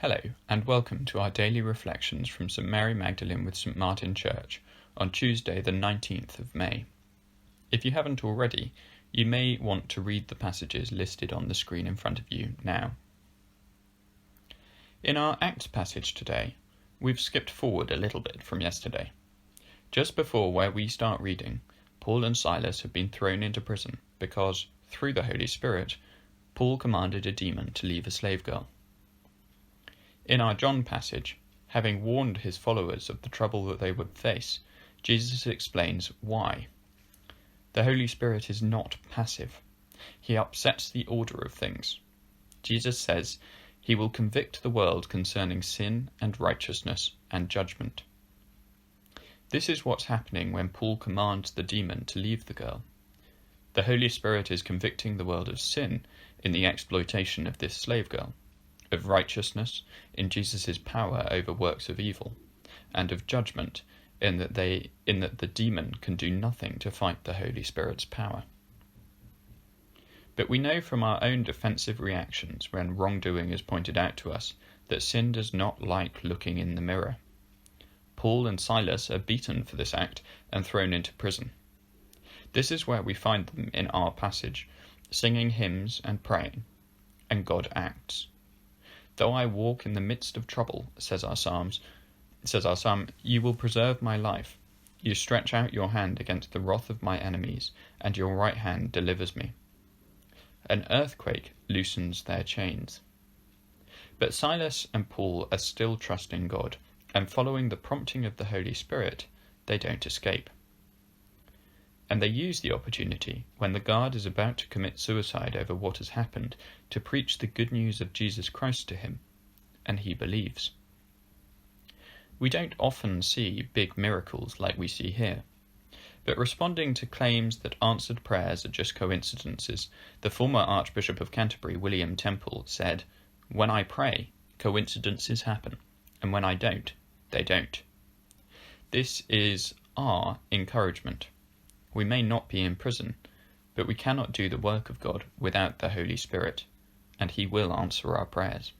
Hello, and welcome to our daily reflections from St Mary Magdalene with St Martin Church on Tuesday the 19th of May. If you haven't already, you may want to read the passages listed on the screen in front of you now. In our Acts passage today, we've skipped forward a little bit from yesterday. Just before where we start reading, Paul and Silas have been thrown into prison because, through the Holy Spirit, Paul commanded a demon to leave a slave girl. In our John passage, having warned his followers of the trouble that they would face, Jesus explains why. The Holy Spirit is not passive. He upsets the order of things. Jesus says he will convict the world concerning sin and righteousness and judgment. This is what's happening when Paul commands the demon to leave the girl. The Holy Spirit is convicting the world of sin in the exploitation of this slave girl, of righteousness in Jesus' power over works of evil, and of judgment in that the demon can do nothing to fight the Holy Spirit's power. But we know from our own defensive reactions when wrongdoing is pointed out to us that sin does not like looking in the mirror. Paul and Silas are beaten for this act and thrown into prison. This is where we find them in our passage, singing hymns and praying, and God acts. Though I walk in the midst of trouble, says our psalm, you will preserve my life. You stretch out your hand against the wrath of my enemies, and your right hand delivers me. An earthquake loosens their chains. But Silas and Paul are still trusting God, and following the prompting of the Holy Spirit, they don't escape. And they use the opportunity, when the guard is about to commit suicide over what has happened, to preach the good news of Jesus Christ to him, and he believes. We don't often see big miracles like we see here, but responding to claims that answered prayers are just coincidences, the former Archbishop of Canterbury, William Temple, said, "When I pray, coincidences happen, and when I don't, they don't." This is our encouragement. We may not be in prison, but we cannot do the work of God without the Holy Spirit, and he will answer our prayers.